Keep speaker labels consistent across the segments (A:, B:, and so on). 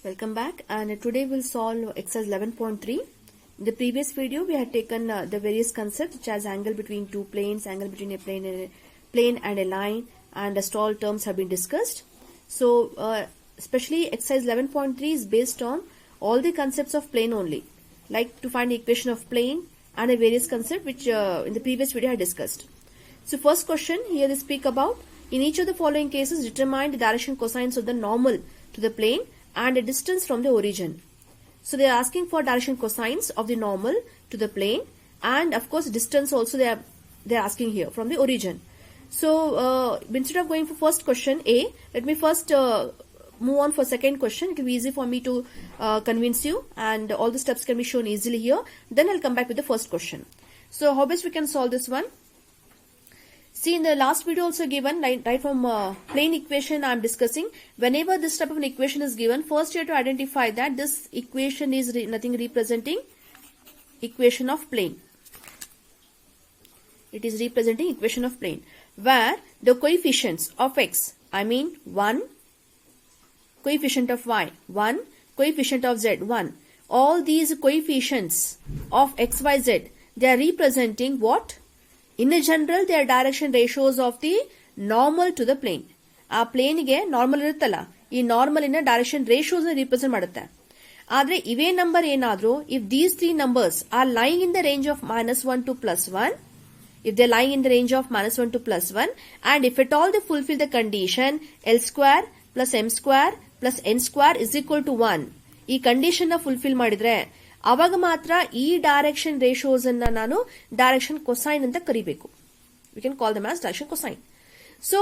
A: Welcome back, and today we'll solve exercise 11.3. In the previous video we had taken the various concepts such as angle between two planes, angle between a plane and a line, and the all terms have been discussed. So especially exercise 11.3 is based on all the concepts of plane only, like to find the equation of plane and a various concept which in the previous video I discussed. So first question here they speak about, in each of the following cases determine the direction cosines of the normal to the plane and a distance from the origin. So they are asking for direction cosines of the normal to the plane, and of course distance also they are asking here from the origin. So instead of going for first question A, let me first move on for second question. It will be easy for me to convince you, and all the steps can be shown easily here. Then I'll come back with the first question. So how best we can solve this one? See, in the last video also given, right from plane equation I am discussing, whenever this type of an equation is given, first you have to identify that this equation is nothing representing equation of plane. It is representing equation of plane, where the coefficients of x, I mean 1, coefficient of y, 1, coefficient of z, 1. All these coefficients of x, y, z, they are representing what? In a general, they are direction ratios of the normal to the plane. A plane ge normal iruttalla, ee normal ina direction ratios represent madutte. Adre ive number enadru, if these three numbers are lying in the range of -1 to +1, if they are lying in the range of -1 to +1, and if at all they fulfill the condition L square plus M square plus N square is equal to 1, ee condition na fulfill madidre ಅವಾಗ ಮಾತ್ರ ಈ direction ratios ಅನ್ನ ನಾನು direction cosine ಅಂತ ಕರಿಬೇಕು. We can call them as direction cosine. So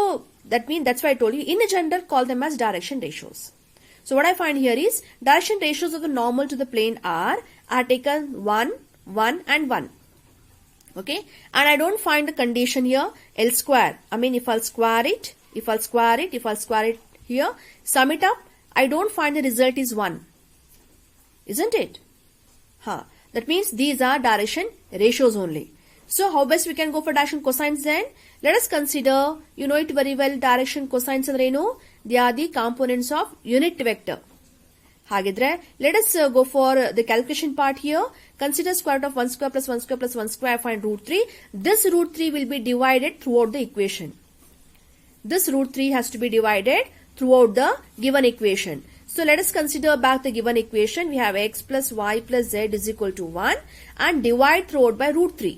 A: that's why I told you, in a general call them as direction ratios. So what I find here is direction ratios of the normal to the plane are taken 1, 1 and 1. Okay, and I don't find the condition here L square. I mean if I'll square it here, sum it up, I don't find the result is 1. Isn't it? That means these are direction ratios only. So how best we can go for direction cosines then? Let us consider, you know it very well, direction cosines andre eno? They are the components of unit vector. Hagidre, let us go for the calculation part here. Consider square root of 1 square plus 1 square plus 1 square, find root 3. This root 3 will be divided throughout the equation. This root 3 has to be divided throughout the given equation. So let us consider back the given equation. We have x plus y plus z is equal to 1 and divide throughout by root 3.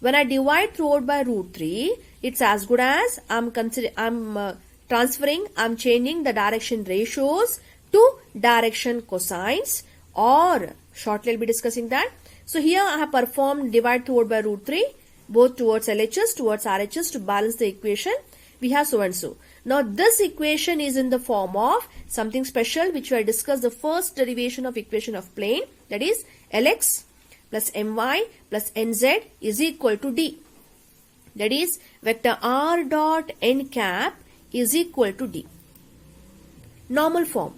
A: When I divide throughout by root 3, it's as good as I'm changing the direction ratios to direction cosines, or shortly I'll be discussing that. So here I have performed divide throughout by root 3, both towards LHS, towards RHS, to balance the equation. We have so and so. Now this equation is in the form of something special which we have discussed, the first derivation of equation of plane, that is Lx plus My plus Nz is equal to D. That is vector r dot n cap is equal to D. Normal form.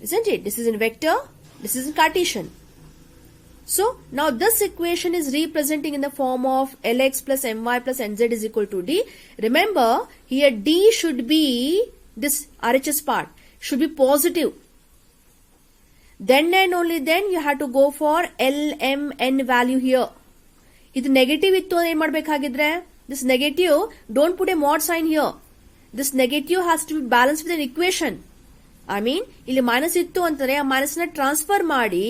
A: Isn't it? This is in vector, this is in Cartesian. So now this equation is representing in the form of Lx plus My plus Nz is equal to D. Remember here D should be, this RHS part should be positive. Then and only then you have to go for LMN value here. If negative ittu ಏನು ಮಾಡಬೇಕಾಗಿದ್ರೆ, this negative, don't put a mod sign here. This negative has to be balanced with an equation. I mean, ಇಲ್ಲಿ minus ittu ಅಂತಂದ್ರೆ ಆ minus ನ transfer ಮಾಡಿ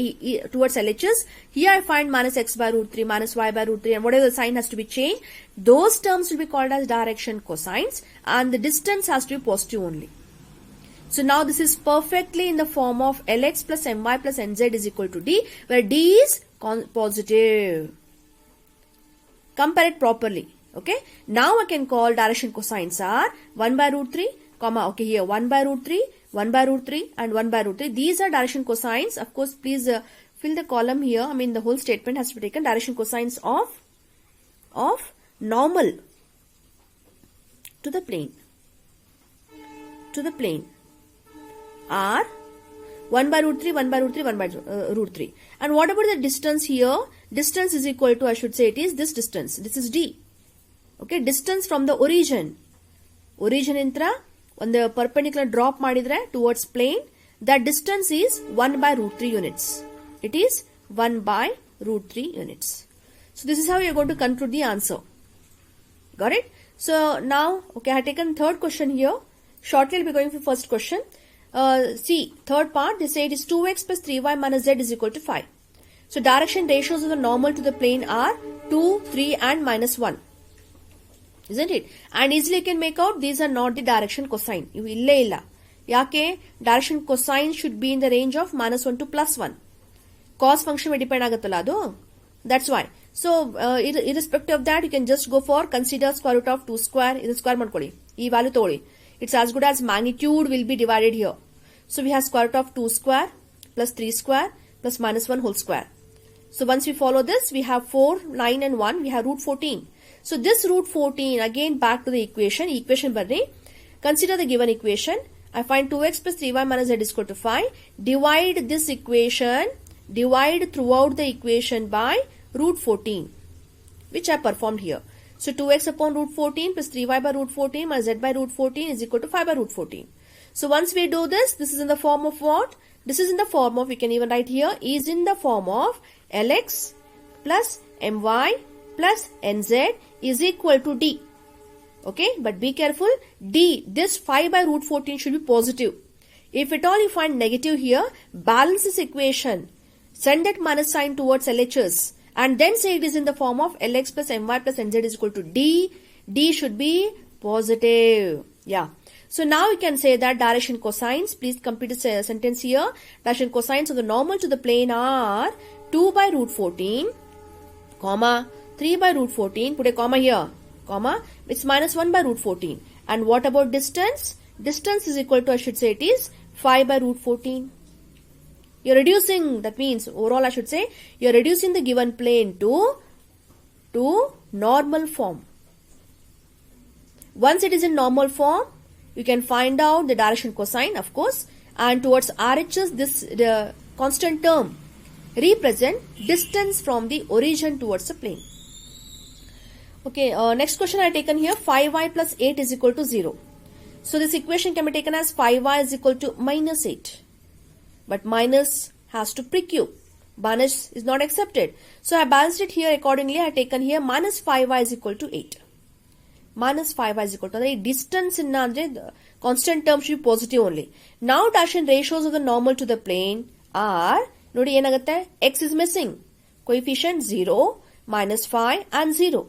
A: towards LHS. Here I find minus x by root 3, minus y by root 3, and whatever the sign has to be changed. Those terms will be called as direction cosines, and the distance has to be positive only. So now this is perfectly in the form of Lx plus My plus Nz is equal to D, where D is positive. Compare it properly. Okay. Now I can call direction cosines are 1 by root 3, comma, okay, here 1 by root 3, 1 by root 3 and 1 by root 3. These are direction cosines. Of course, please fill the column here. I mean the whole statement has to be taken. Direction cosines of normal to the plane. Are 1 by root 3, 1 by root 3, 1 by root 3. And what about the distance here? Distance is equal to, I should say it is this distance. This is D. Okay, distance from the origin. Origin intra on the perpendicular drop madidre towards plane, that distance is 1 by root 3 units. It is 1 by root 3 units. So this is how you are going to conclude the answer. Got it? So now, okay, I have taken third question here. Shortly I will be going for first question. See, third part, they say it is 2x plus 3y minus z is equal to 5. So direction ratios of the normal to the plane are 2, 3 and minus 1. Isn't it? And easily you can make out these are not the direction cosine. You illa illa. Yake direction cosine should be in the range of minus 1 to plus 1. Cos function may depend aguttalla adu. That's why. So irrespective of that, you can just go for consider square root of 2 square. Idu square madkoli. Ee value togoli. It's as good as magnitude will be divided here. So we have square root of 2 square plus 3 square plus minus 1 whole square. So once we follow this, we have 4, 9 and 1, we have root 14. So this root 14, again back to the equation barre. Consider the given equation. I find 2x plus 3y minus z is equal to 5. Divide this equation, divide throughout the equation by root 14, which I performed here. So 2x upon root 14 plus 3y by root 14 minus z by root 14 is equal to 5 by root 14. So once we do this is in the form of what? This is in the form of, we can even write here, is in the form of Lx plus My plus Nz is equal to D. Okay, but be careful, D, this 5 by root 14 should be positive. If at all you find negative here, balance this equation. Send that minus sign towards LHS and then say it is in the form of Lx plus My plus Nz is equal to D. D should be positive. Yeah. So now you can say that direction cosines, please complete the sentence here. Direction cosines of the normal to the plane are 2 by root 14, comma, 3 by root 14, put a comma here, comma, it's minus 1 by root 14. And what about distance? Distance is equal to, I should say it is 5 by root 14. You're reducing, that means overall I should say, you're reducing the given plane to normal form. Once it is in normal form, you can find out the direction cosine, of course, and towards RHS, the constant term represent distance from the origin towards the plane. Okay, next question I have taken here, 5y plus 8 is equal to 0. So this equation can be taken as 5y is equal to minus 8. But minus has to prick you. Minus is not accepted. So I balanced it here accordingly. I have taken here minus 5y is equal to 8. Minus 5y is equal to the distance in the constant term should be positive only. Now direction ratios of the normal to the plane are, nodi yenagatte, x is missing. Coefficient 0, minus 5 and 0.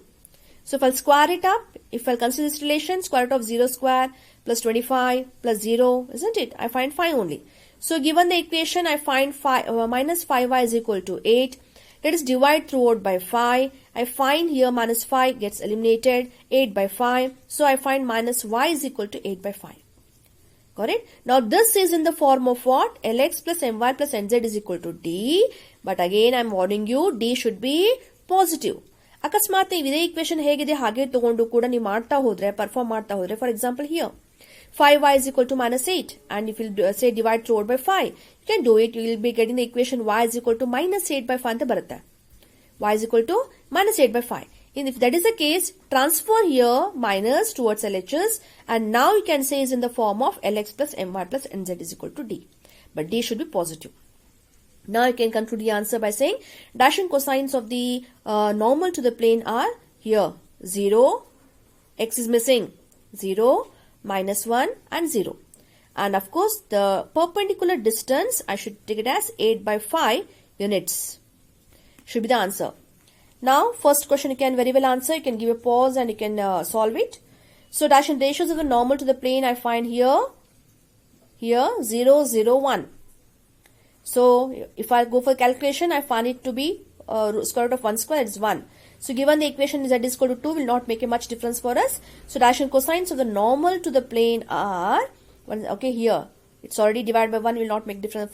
A: So if I'll square it up, if I'll consider this relation, square root of 0 square plus 25 plus 0, isn't it? I find 5 only. So given the equation, I find minus 5y is equal to 8. Let us divide throughout by 5. I find here minus 5 gets eliminated, 8 by 5. So I find minus y is equal to 8 by 5. Got it? Now this is in the form of what? Lx plus My plus Nz is equal to D. But again I am warning you, D should be positive. ಅಕಸ್ಮಾತ್ ನೀವು ಇದೇ equation ಹೇಗಿದೆ ಹಾಗೆ ತಗೊಂಡು ಕೂಡ ನೀವು ಮಾಡ್ತಾ ಹೋದ್ರೆ, perform ಮಾಡ್ತಾ ಹೋದ್ರೆ, for example here, 5y is equal to minus 8 and if you say divide throughout by 5, you can do it. You will be getting the equation y is equal to minus 8 by 5 anta barutte. Y is equal to minus 8 by 5. And if that is the case, transfer here minus towards LHS and now you can say is in the form of Lx plus My plus Nz is equal to D. But D should be positive. Now you can conclude the answer by saying direction cosines of the normal to the plane are here 0, x is missing, 0, minus 1 and 0. And of course the perpendicular distance, I should take it as 8 by 5 units. Should be the answer. Now first question you can very well answer. You can give a pause and you can solve it. So direction ratios of the normal to the plane I find here 0, 0, 1. So if I go for calculation, I find it to be square root of 1 square, that is 1. So given the equation z is equal to 2 will not make a much difference for us. So direction cosines of the normal to the plane are, okay, here it's already divided by 1, will not make difference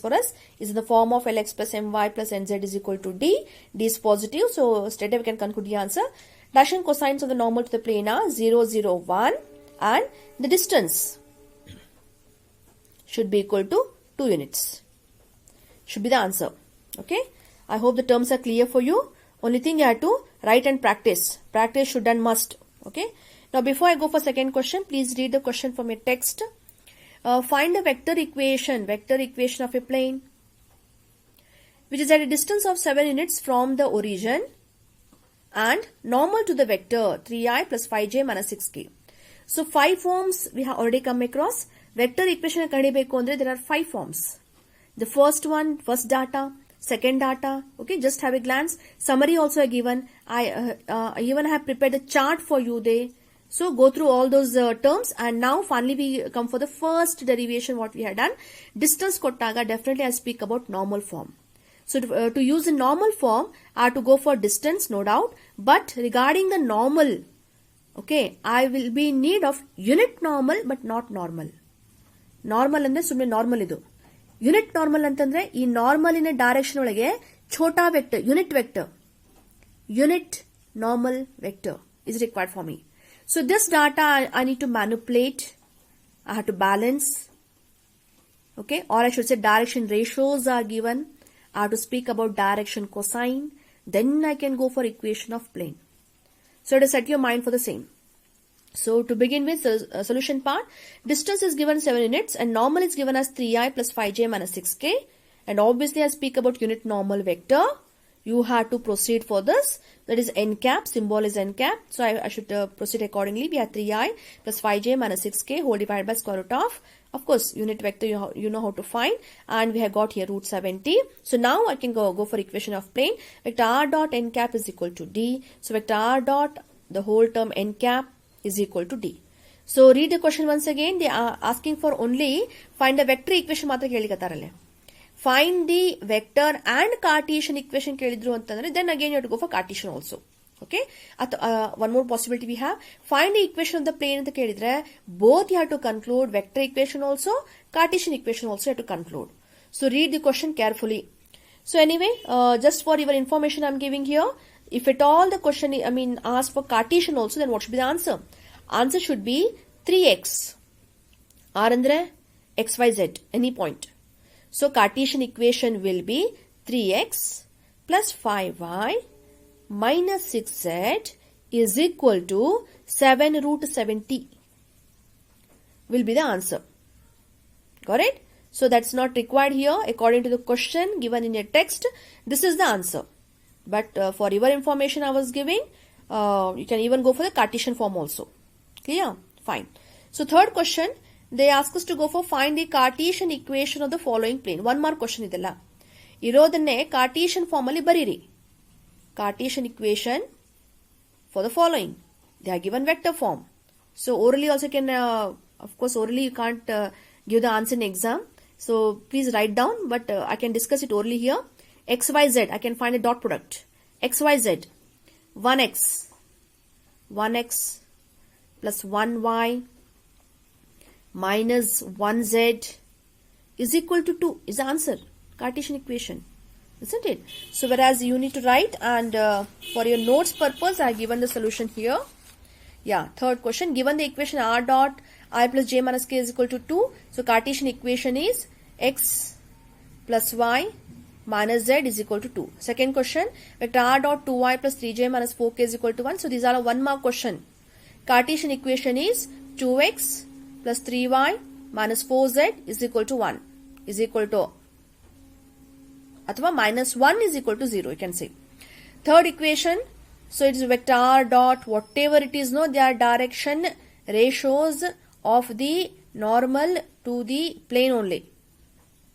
A: for us. Is in the form of Lx plus My plus Nz is equal to D. D is positive, so straight away we can conclude the answer. Direction cosines of the normal to the plane are 0, 0, 1 and the distance should be equal to 2 units. Should be the answer. Okay. I hope the terms are clear for you. Only thing you have to write and practice. Practice should and must. Okay. Now before I go for second question, please read the question from your text. Find a vector equation of a plane which is at a distance of 7 units from the origin and normal to the vector 3i plus 5j minus 6k. So 5 forms we have already come across. Vector equation there are 5 forms. The first one, first data, second data, okay, just have a glance. Summary also are given. I even have prepared a chart for you there. So go through all those terms, and now finally we come for the first derivation what we had done. Distance kottaga, definitely I speak about normal form. So to use the normal form, I have to go for distance, no doubt. But regarding the normal, okay, I will be in need of unit normal but not normal. Normal andre sumne normal idu. Unit normal antandre ee normal in a direction ಒಳಗೆ chota vector, unit normal vector is required for me. So this data I need to manipulate. I have to balance. Okay, or I should say direction ratios are given. I have to speak about direction cosine. Then I can go for equation of plane. So to set your mind for the same. So to begin with, solution part, distance is given 7 units and normal is given as 3i plus 5j minus 6k. And obviously I speak about unit normal vector. You have to proceed for this. That is n cap, symbol is n cap. So I should proceed accordingly. We have 3i plus 5j minus 6k whole divided by square root of course, unit vector you know how to find. And we have got here root 70. So now I can go for equation of plane. Vector r dot n cap is equal to d. So vector r dot, the whole term n cap is equal to d. So read the question once again. They are asking for only find a vector equation matra kelikatarale. Find the vector and Cartesian equation kelidru antandre, then again you have to go for Cartesian also. Okay, one more possibility we have. Find the equation of the plane anta kelidre, both you have to conclude vector equation also, Cartesian equation also you have to conclude. So read the question carefully. So anyway, just for your information I am giving here, if at all the question asked for Cartesian also, then what should be the answer? Answer should be 3x. R andre xyz, any point. So Cartesian equation will be 3x plus 5y minus 6z is equal to 7 root 70 will be the answer. Got it? So that's not required here according to the question given in your text. This is the answer. But for your information I was giving, you can even go for the Cartesian form also. Clear? Fine. So third question, they ask us to go for find the Cartesian equation of the following plane. One more question idella. Irodanne Cartesian form alli bariri. Cartesian equation for the following. They are given vector form. So orally also can, of course orally you can't give the answer in exam. So please write down, but I can discuss it orally here. X, Y, Z, I can find a dot product. X, Y, Z, 1x plus 1y minus 1z is equal to 2 is the answer. Cartesian equation, isn't it? So whereas you need to write, and for your notes purpose I have given the solution here. Yeah, third question, given the equation r dot I plus j minus k is equal to 2. So Cartesian equation is x plus y minus z is equal to 2. Second question, vector r dot 2y plus 3j minus 4k is equal to 1. So these are a 1 mark question. Cartesian equation is 2x plus 3y minus 4z is equal to 1 is equal to athwa minus 1 is equal to 0, you can say. Third equation, so it is vector r dot whatever it is, no, they are direction ratios of the normal to the plane only.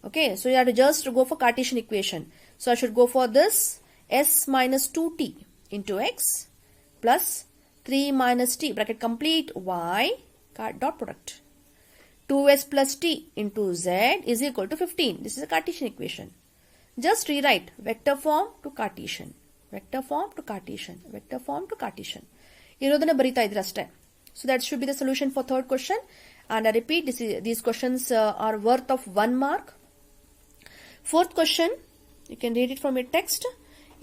A: Okay, so you have to just go for Cartesian equation. So I should go for this s minus 2t into x plus 3 minus t bracket complete y dot product 2s plus t into z is equal to 15. This is a Cartesian equation. Just rewrite vector form to Cartesian, vector form to Cartesian, vector form to Cartesian. Irodana barita idre ashte. So that should be the solution for third question. And I repeat, these questions are worth of 1 mark. Fourth question, you can read it from your text.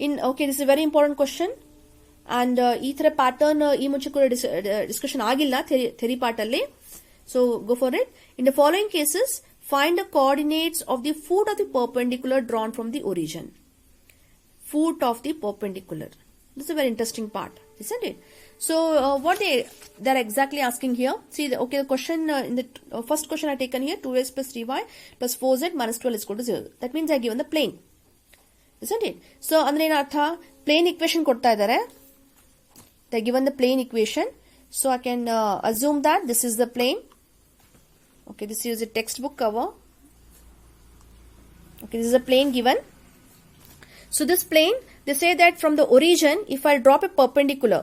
A: Okay, this is a very important question. And ee thara pattern ee munche kuda discussion agilla theory part alli. So go for it. In the following cases, find the coordinates of the foot of the perpendicular drawn from the origin. Foot of the perpendicular. This is a very interesting part, isn't it? So what they're exactly asking here, see the question in the first question I taken here, 2x plus 3y plus 4z minus 12 is equal to 0. That means I given the plane, isn't it? So andre ಏನು ಅರ್ಥ, plane equation ಕೊಡ್ತಾ ಇದ್ದಾರೆ. They given the plane equation, so I can assume that this is the plane. Okay, this is a textbook cover. Okay, this is a plane given. So this plane, they say that from the origin, if I drop a perpendicular,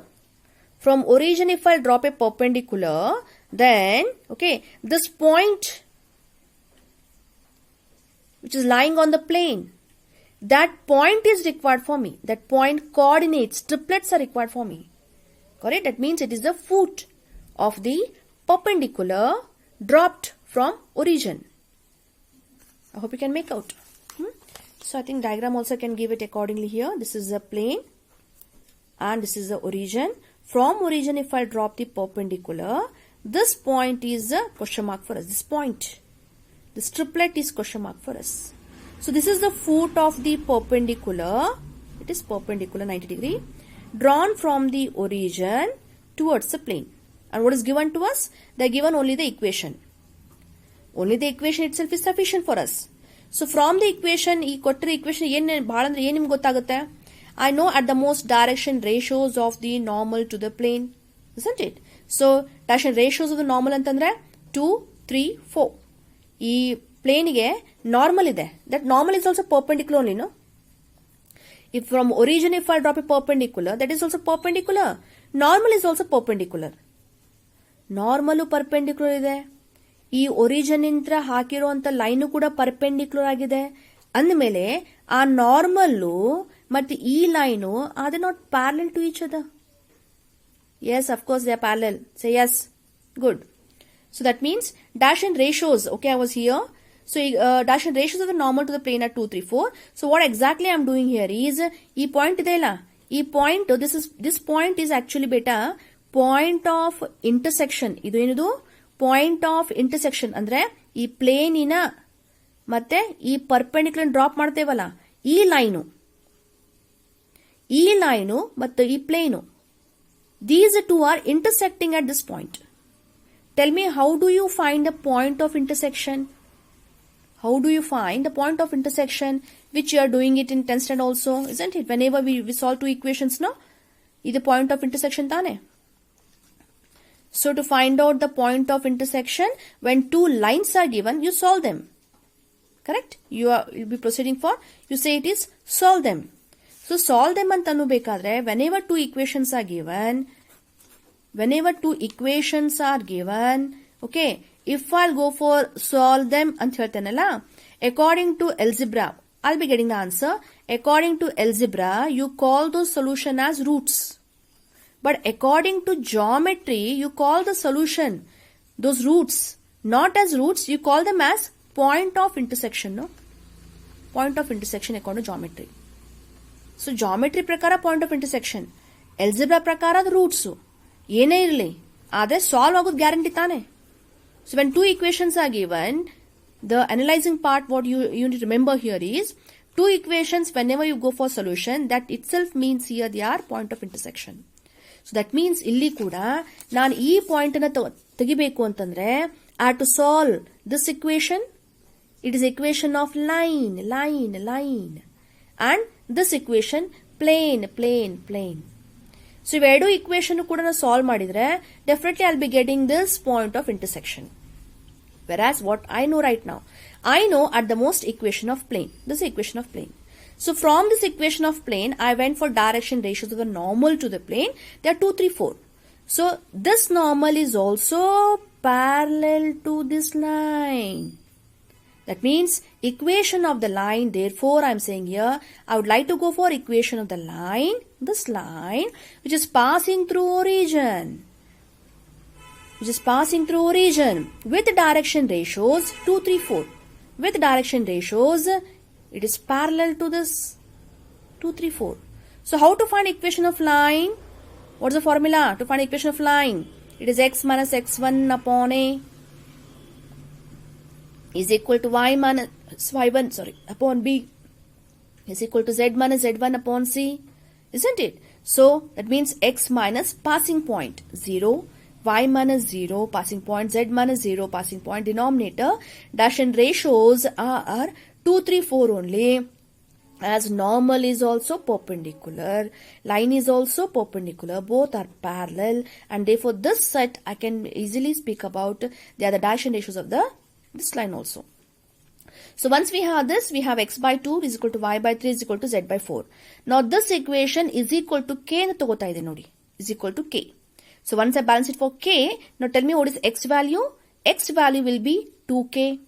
A: from origin if I drop a perpendicular, then okay, this point which is lying on the plane, that point is required for me. That point coordinates, triplets are required for me. Correct? That means it is the foot of the perpendicular dropped from origin. I hope you can make out. So I think diagram also can give it accordingly here. This is the plane and this is the origin. From origin if I drop the perpendicular, this point is a question mark for us. This point, this triplet is question mark for us. So this is the foot of the perpendicular. It is perpendicular 90 degree drawn from the origin towards the plane. And what is given to us? They are given only the equation. Only the equation itself is sufficient for us. So from the equation, ಈ ಕೊಟ್ಟಿರೋ equation ಏನು ಬಹಳ ಅಂದ್ರೆ ಏನು ನಿಮ್ಗೆ ಗೊತ್ತಾಗುತ್ತೆ? I know at the most direction ratios of the normal to the plane, isn't it? So direction ratios of the normal ಅಂತಂದ್ರೆ 2, 3, 4. ಈ plane ಗೆ normal ಇದೆ. That normal is also perpendicular only, no? If from origin if I drop a perpendicular, that is also perpendicular. Normal is also perpendicular. Normal perpendicular ಇದೆ. ಈ origin ಇಂದ ಹಾಕಿರುವಂತ line ಕೂಡ perpendicular ಆಗಿದೆ ಅಂದಮೇಲೆ ಆ ನಾರ್ಮಲ್ ಮತ್ತೆ ಈ line are they not parallel to each other? yes, of course they are parallel. Say yes. Good. So that means dash and ratios. Okay, I was here. So dash and ratios of the normal to the plane are 2, 3, 4. So what exactly I am doing here is e point idella. E point, this point is actually beta point of intersection. Idu enidu point of intersection ಅಂದ್ರೆ ಈ ಪ್ಲೇನಿನ ಮತ್ತೆ ಈ perpendicular drop ಮಾಡ್ತೇವಲ್ಲ ಈ line ಮತ್ತು ಈ plain, these two are intersecting at this point. Tell me, how do you find the point of intersection? How do you find the point of intersection, which you are doing it in 10th standard also, isn't it? Whenever we solve two equations, no? Is the point of intersection tane. So to find out the point of intersection, when two lines are given, you solve them. Correct? You'll be proceeding for, you say it is solve them. So solve them anta annubekadre, whenever two equations are given, okay, if I'll go for solve them anta heltenalla, according to algebra, I'll be getting the answer. According to algebra, you call those solution as roots. But according to geometry, you call the solution, those roots, not as roots, you call them as point of intersection, no? Point of intersection according to geometry. So geometry prakara point of intersection, algebra prakara the roots. Yene irli, ade solve agud guarantee tane. So when two equations are given, the analyzing part what you need to remember here is, two equations whenever you go for solution, that itself means here they are point of intersection. So that means illi kuda naan ee point na tegibeku antandre, I have to solve this equation. It is equation of line, and this equation plane. So ivedu equation kuda na solve madidre, definitely I'll be getting this point of intersection. Whereas what I know right now, I know at the most equation of plane. This is equation of plane. So from this equation of plane, I went for direction ratios of the normal to the plane. They are 2, 3, 4. So this normal is also parallel to this line. That means equation of the line. Therefore, I am saying here, I would like to go for equation of the line. This line which is passing through origin. With direction ratios 2, 3, 4. With direction ratios, it is parallel to this 2, 3, 4. So how to find equation of line? What is the formula to find equation of line? It is x minus x1 upon a is equal to y minus y1 upon b is equal to z minus z1 upon c, isn't it? So that means x minus passing point 0, y minus 0, passing point, z minus 0, passing point, denominator. Dash and ratios are 2, 3, 4 only. As normal is also perpendicular, line is also perpendicular, both are parallel, and therefore this set I can easily speak about they are the dash and ratios of this line also. So once we have this, we have x by 2 is equal to y by 3 is equal to z by 4. Now this equation is equal to k na tagota ide nodi, is equal to k. So once I balance it for k, now tell me what is x value? X value will be 2k.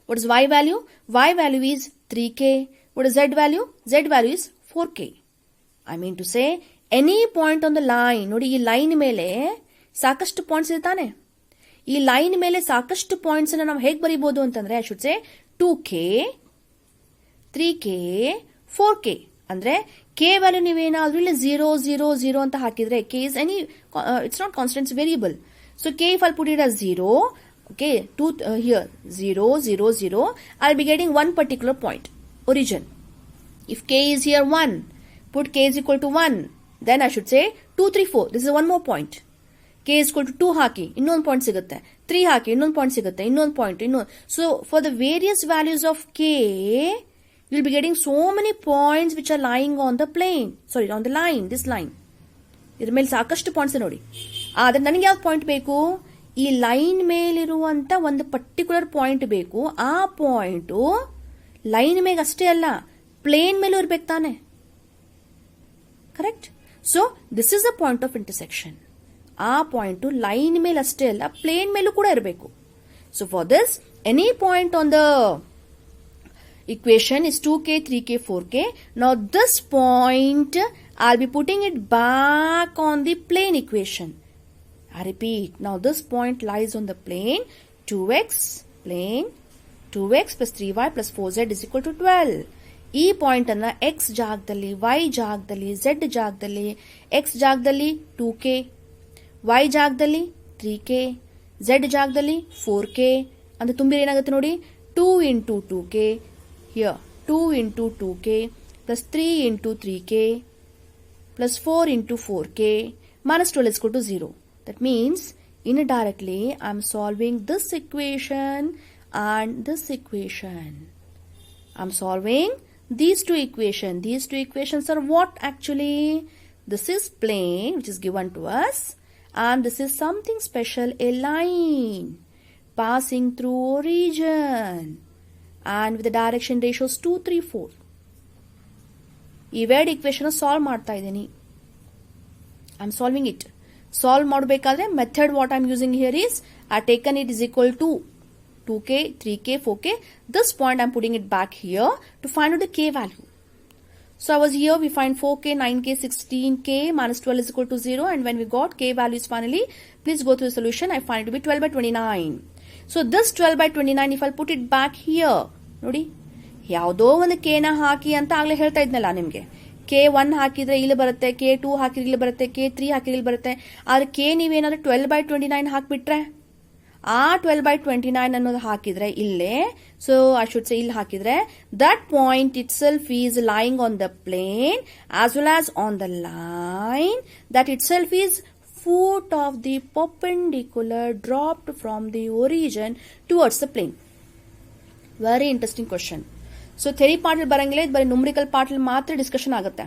A: What is y value? Y value is 3k. What is z value? Z value is 4k. I mean to say, any point on the line, ನೋಡಿ ಈ line ಮೇಲೆ ಸಾಕಷ್ಟು points ಇರ್ತಾನೆ. ಈ line ಮೇಲೆ ಸಾಕಷ್ಟು points ಅನ್ನು ನಾವು ಹೇಗೆ ಬರೀಬಹುದು ಅಂತಂದ್ರೆ, I should say 2k, 3k, 4k. ಅಂದ್ರೆ k ವ್ಯಾಲ್ಯೂ ನೀವೇನಾದ್ರೂ ಇಲ್ಲಿ 0, 0, 0 ಅಂತ ಹಾಕಿದ್ರೆ, k is any, it's not constant, it's variable. So k if I'll put it as 0, okay, here 0, 0, 0, I'll be getting one particular point. Origin. If k is here 1, put k is equal to 1, then I should say 2, 3, 4. This is one more point. K is equal to 2 ಹಾಕಿ ಇನ್ನೊಂದು point ಸಿಗುತ್ತೆ, 3 ಹಾಕಿ ಇನ್ನೊಂದು point ಸಿಗುತ್ತೆ, ಇನ್ನೊಂದು point ಇನ್ನೊಂದು. So for the various values of k, you'll be getting so many points which are lying on the plane. Sorry, on the line, this line. ಇದ್ರ ಮೇಲೆ ಸಾಕಷ್ಟು points ನೋಡಿ. ಆದ್ರೆ ನನಗೆ ಯಾವ್ದು ಪಾಯಿಂಟ್ ಬೇಕು? ಈ ಲೈನ್ ಮೇಲಿರುವಂತ ಒಂದು ಪರ್ಟಿಕ್ಯುಲರ್ ಪಾಯಿಂಟ್ ಬೇಕು. ಆ ಪಾಯಿಂಟು ಲೈನ್ ಮೇಲೆ ಅಷ್ಟೇ ಅಲ್ಲ, ಪ್ಲೇನ್ ಮೇಲೂ ಇರ್ಬೇಕು ತಾನೆ. Correct? So this is a point of intersection. ಆ ಪಾಯಿಂಟ್ ಲೈನ್ ಮೇಲೆ ಅಷ್ಟೇ ಅಲ್ಲ, ಪ್ಲೇನ್ ಮೇಲೂ ಕೂಡ ಇರಬೇಕು. So for this, any point on the equation is 2k, 3k, 4k. Now this point, I'll be putting it back on the plane equation. I repeat, now this point lies on the plane, 2x plane, 2x plus 3y plus 4z is equal to 12. ಈ point ಅನ್ನ x ಜಾಗದಲ್ಲಿ, y ಜಾಗದಲ್ಲಿ, z ಜಾಗದಲ್ಲಿ, x ಜಾಗದಲ್ಲಿ 2k, y ಜಾಗದಲ್ಲಿ 3k, z ಜಾಗದಲ್ಲಿ 4k ಅಂತ ತುಂಬಿದ್ರೆ ಏನಾಗುತ್ತೆ ನೋಡಿ, 2 into 2k, here 2 into 2k plus 3 into 3k plus 4 into 4k minus 12 is equal to 0. That means indirectly I am solving this equation and this equation. I am solving these two equations. These two equations are what actually? This is plane which is given to us, and this is something special, a line passing through origin and with the direction ratios 2, 3, 4. ಈ ವೇರ್ಡ್ equation solve ಮಾಡ್ತಾ ಇದ್ದೀನಿ. I am solving it. Solve ಮಾಡಬೇಕಾದ್ರೆ method what I am using here is, I taken it is equal to 2k, 3k, 4k. This point I am putting it back here to find out the k value. So I was here, we find 4k, 9k, 16k minus 12 is equal to 0, and when we got k values finally, please go through the solution. I find it to be 12 by 29. So this 12 by 29, if I'll put it back here, ನೋಡಿ ಯಾವುದೋ ಒಂದು k ನ ಹಾಕಿ ಅಂತ ಆಗ್ಲೇ ಹೇಳ್ತಾ ಇದ್ನಲ್ಲ ನಿಮ್ಗೆ. k1 ಹಾಕಿದ್ರೆ ಇಲ್ಲಿ ಬರುತ್ತೆ, k2 ಹಾಕಿದ್ರೆ ಇಲ್ಲಿ ಬರುತ್ತೆ, k3 ಹಾಕಿದ್ರೆ ಇಲ್ಲಿ ಬರುತ್ತೆ. ಆದ್ರೆ k ನೀವೇನಾದ್ರೂ 12 by 29 ಹಾಕ್ಬಿಟ್ರೆ, ಆ 12 by 29 ಅನ್ನೋದು ಹಾಕಿದ್ರೆ ಇಲ್ಲೇ, ಸೊ ಐ ಶುಡ್ ಸೇ ಇಲ್ಲಿ ಹಾಕಿದ್ರೆ, that point itself is lying on the plane as well as on the line that itself is foot of the perpendicular dropped from the origin towards the plane. Very interesting question. So theory part al barangile, bari numerical part al matra discussion agutte.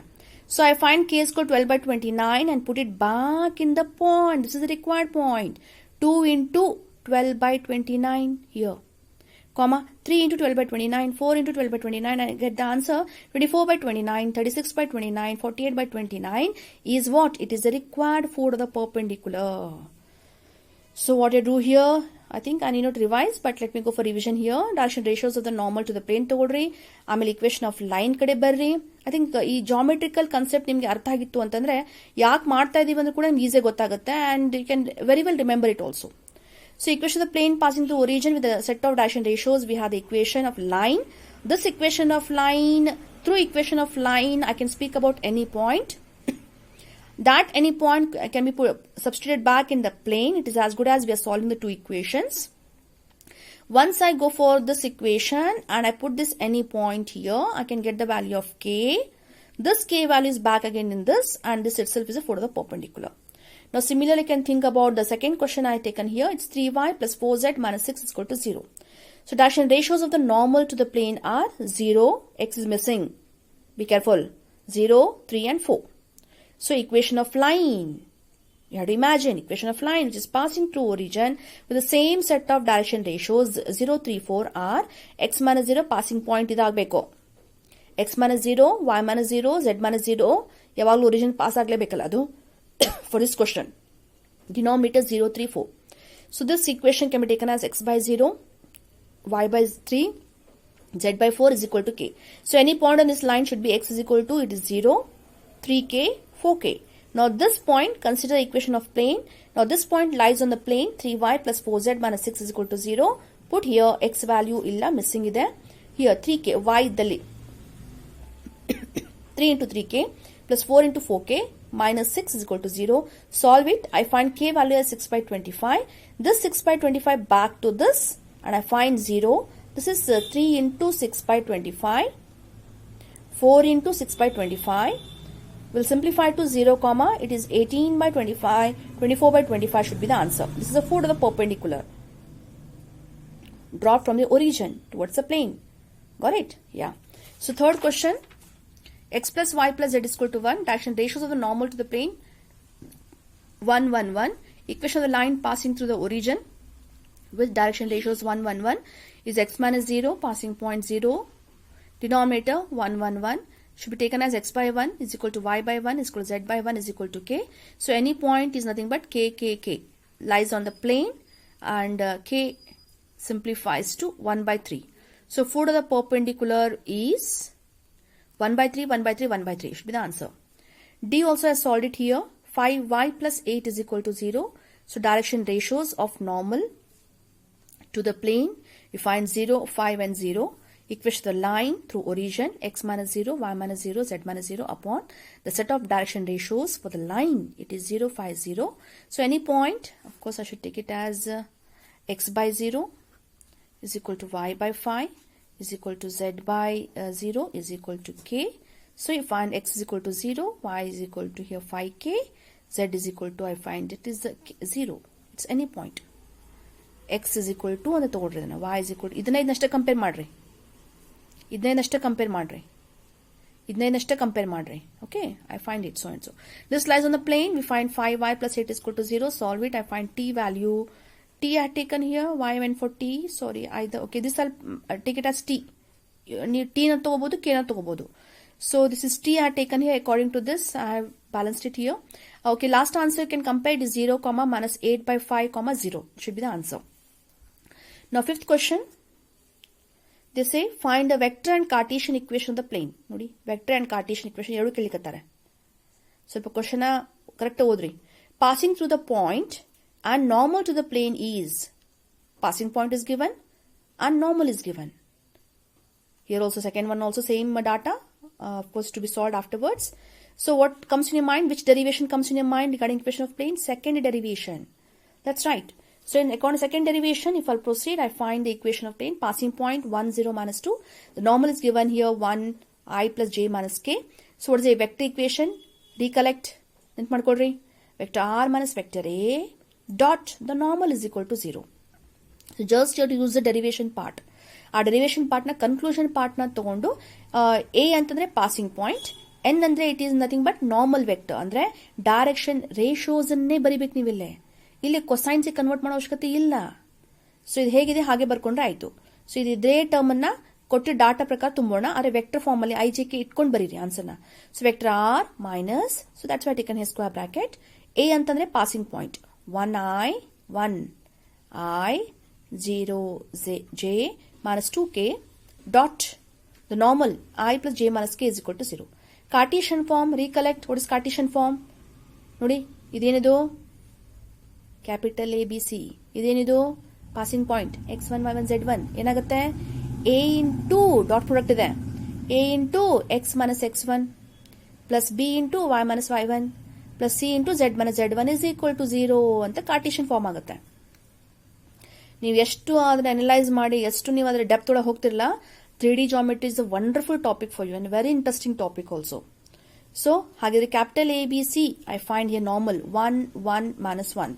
A: So I find k is equal to 12 by 29 and put it back in the point. This is the required point. 2 into 12 by 29 here, comma 3 into 12 by 29, 4 into 12 by 29, and I get the answer 24 by 29, 36 by 29, 48 by 29 is what? It is the required foot of the perpendicular. So what I do here, I think I need not revise, but let me go for revision here. Direction ratios of the normal to the plane ತಗೊಳ್ರಿ, ಆಮೇಲೆ equation of line ಕಡೆ ಬರ್ರಿ. I think ಈ geometrical concept ನಿಮ್ಗೆ ಅರ್ಥ ಆಗಿತ್ತು ಅಂತಂದ್ರೆ ಯಾಕೆ ಮಾಡ್ತಾ ಇದೀವಿ ಅಂದ್ರೆ ಕೂಡ ನಿಮ್ಗೆ ಈಸಿ ಗೊತ್ತಾಗುತ್ತೆ, and you can very well remember it also. So equation of the plane passing through origin with a set of direction ratios, we have the equation of line. This equation of line, through equation of line, I can speak about any point. That any point can be substituted back in the plane. It is as good as we are solving the two equations. Once I go for this equation and I put this any point here, I can get the value of k. This k value is back again in this, and this itself is a 4 to the perpendicular. Now similarly, you can think about the second question I taken here. It's 3y plus 4z minus 6 is equal to 0. So direction ratios of the normal to the plane are 0, x is missing. Be careful. 0, 3 and 4. So equation of line. You have to imagine equation of line which is passing through origin with the same set of direction ratios 0, 3, 4 are x minus 0 passing point idagbeko. X minus 0, y minus 0, z minus 0 yavaglu origin pass aglebekalla adu. For this question, denominator 0, 3, 4. So this equation can be taken as x by 0, y by 3, z by 4 is equal to k. So any point on this line should be x is equal to, it is 0, 3k, 4k. Now this point, consider the equation of plane. Now this point lies on the plane, 3y plus 4z minus 6 is equal to 0. Put here x value illa, missing ide. Here 3k, y dalli 3 into 3k plus 4 into 4k minus 6 is equal to 0. Solve it. I find k value as 6 by 25. This 6 by 25 back to this, and I find 0. This is 3 into 6 by 25. 4 into 6 by 25. We'll simplify to 0, comma. It is 18 by 25. 24 by 25 should be the answer. This is a 4 to the perpendicular. Draw from the origin towards the plane. Got it? Yeah. So third question. X plus y plus z is equal to 1. Direction ratios of the normal to the plane 1, 1, 1. Equation of the line passing through the origin with direction ratios 1, 1, 1 is x minus 0 passing point 0. Denominator 1, 1, 1 should be taken as x by 1 is equal to y by 1 is equal to z by 1 is equal to k. So any point is nothing but k, k, k lies on the plane, and k simplifies to 1 by 3. So 4 to the perpendicular is 1 by 3, 1 by 3, 1 by 3 should be the answer. D also has solved it here. 5y plus 8 is equal to 0. So direction ratios of normal to the plane, we find 0, 5 and 0. Equation the line through origin x minus 0, y minus 0, z minus 0 upon the set of direction ratios for the line. It is 0, 5, 0. So any point, of course I should take it as x by 0 is equal to y by 5 is equal to z by 0 is equal to k. So you find x is equal to 0, y is equal to here 5k, z is equal to, I find it is 0. It's any point. X is equal to and the y is equal to idnashta compare madri. Idnashta compare madri. Idnashta compare madri. Okay, I find it so and so. This lies on the plane. We find 5y plus 8 is equal to 0. Solve it. I find t value. T I had taken here, y went for t, sorry, either, okay, this I'll take it as t. T na togobodu, k na togobodu. So this is t I had taken here, according to this, I have balanced it here. Okay, last answer you can compare, it is 0, comma, minus 8 by 5, comma, 0, should be the answer. Now fifth question, they say, find the vector and Cartesian equation of the plane. Nodi, vector and Cartesian equation, yeru kelikattare. So, question correct odri. Passing through the point, and normal to the plane is, passing point is given and normal is given. Here also second one also same data, of course to be solved afterwards. So what comes in your mind? Which derivation comes in your mind regarding equation of plane? Second derivation. That's right. So in according to second derivation, if I'll proceed, I find the equation of plane passing point 1, 0 minus 2. The normal is given here 1 I plus j minus k. So what is a vector equation? Recollect. Vector r minus vector a dot the normal is equal to 0. So just here to use the derivation part. Our derivation part na conclusion part na togondu a antandre passing point, n andre it is nothing but normal vector andre direction ratios anne baribek niville. Ille cosine se convert mado avashyakate illa. So idu hegide hage barkondre aitu. So idu iದ್ರೆ term anna ಕೊಟ್ಟ data ಪ್ರಕಾರ ತುಂಬೋಣ, ಆದರೆ vector form ಅಲ್ಲಿ I J K ಇಟ್ಕೊಂಡು ಬರೀರಿ ಆನ್ಸರ್ನ. So vector R minus, so that's why taken here square bracket. A ಅಂತಂದ್ರೆ passing point 1i 1i 0j minus 2k dot the normal I plus j minus k is equal to 0. Cartesian form, recollect what is Cartesian form? ನೋಡಿ ಇದೇನಿದು capital A B C, ಇದೇನಿದು passing point x1 y1 z1 ಏನಾಗುತ್ತೆ a into dot product ಇದೆ a into x minus x1 plus b into y minus y1 plus c into z minus z1 is equal to 0 ಅಂತ Cartesian form ಆಗುತ್ತೆ. ನೀವು ಎಷ್ಟು ಅದನ್ನ analyse ಮಾಡಿ ಎಷ್ಟು ನೀವು ಅದರ ಡೆಪ್ತ್ ಒಳಗೆ ಹೋಗ್ತಿರಲ್ಲ, 3D geometry is a wonderful topic for you and very interesting topic also. So ಹಾಗಿದ್ರೆ capital A, B, C, I find here normal 1, 1, minus 1,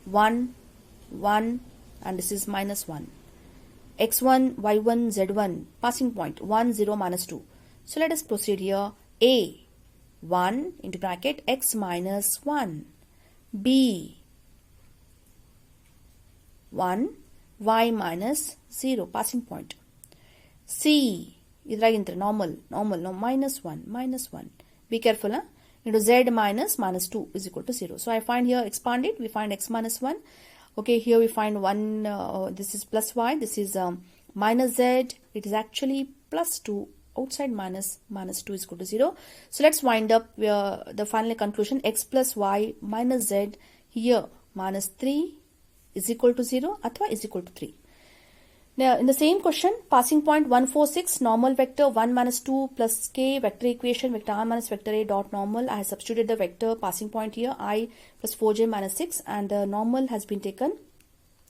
A: 1, 1, and this is minus 1. X1, Y1, Z1, passing point 1, 0, minus 2. So let us proceed here. A, 1 into bracket X minus 1. B, 1, Y minus 0, passing point. C, idragintra normal, no, minus 1, minus 1. Be careful, huh? Into Z minus 2 is equal to 0. So I find here, expand it, we find X minus 1. Okay, here we find 1, this is plus Y, this is minus Z. It is actually plus 2, outside minus 2 is equal to 0. So let's wind up the final conclusion. X plus Y minus Z, here minus 3 is equal to 0, athwa is equal to 3. Now, in the same question, passing point 1, 4, 6, normal vector 1 minus 2 plus k, vector equation, vector r minus vector a dot normal. I have substituted the vector passing point here, I plus 4j minus 6, and the normal has been taken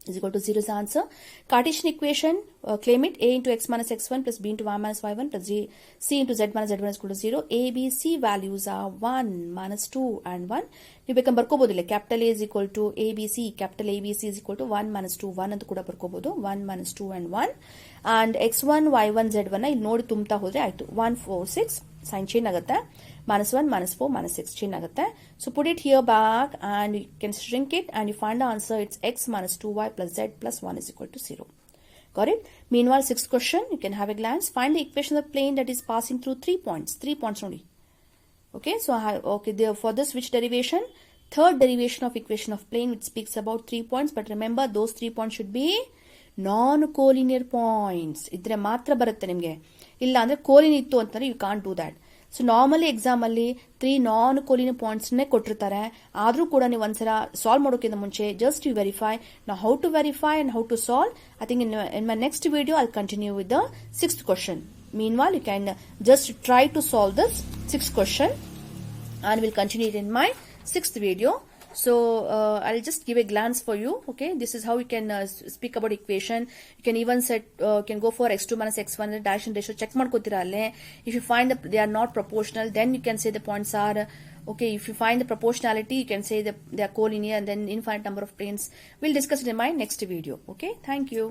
A: is equal to 0 is the answer. Cartesian equation, claim it, a into x minus x1 plus b into y minus y1 plus c into z minus z1 is equal to 0. A, b, c values are 1, minus 2 and 1. You become barkobodu, capital A is equal to ABC, capital ABC is equal to 1 minus 2, 1 ಅಂತ ಕೂಡ ಬರ್ಕೋಬಹುದು. 1 minus 2 and 1. And x1, y1, z1 ಇಲ್ಲಿ ನೋಡಿ ತುಂಬತಾ ಹೋದ್ರೆ ಆಯ್ತು. 1, 4, 6 sign change ಆಗುತ್ತೆ. minus 1, minus 4, minus 6 change ಆಗುತ್ತೆ. So put it here back and you can shrink it and you find the answer. It's x minus 2y plus z plus 1 is equal to 0. Got it? Meanwhile, sixth question, you can have a glance. Find the equation of the plane that is passing through 3 points. 3 points only. Okay, so for this, which derivation? Third derivation of equation of plane, which speaks about 3 points. But remember, those 3 points should be non-collinear points. Idre matra barutte nimge. Illa andre collinear ittu antare you can't do that. So normally exam alli 3 non-collinear points ne ಕೊಟ್ಟಿರ್ತಾರೆ. ಆದ್ರೂ ಕೂಡ ನೀವು ಒಂದ್ಸಲ solve ಮಾಡೋಕ್ಕಿಂತ ಮುಂಚೆ just you verify. Now how to verify and how to solve, I think in my next video I'll continue with the 6th question. Meanwhile, you can just try to solve this 6th question and we'll continue it in my 6th video. So I'll just give a glance for you. Okay, this is how you can speak about equation. You can even set can go for x2 minus x1 dash and ratio check ಮಾಡ್ಕೋತೀರಾ ಅಲ್ಲೇ. If you find that they are not proportional, then you can say the points are okay. If you find the proportionality, you can say that they are collinear, and then infinite number of planes. We'll discuss it in my next video. Okay, thank you.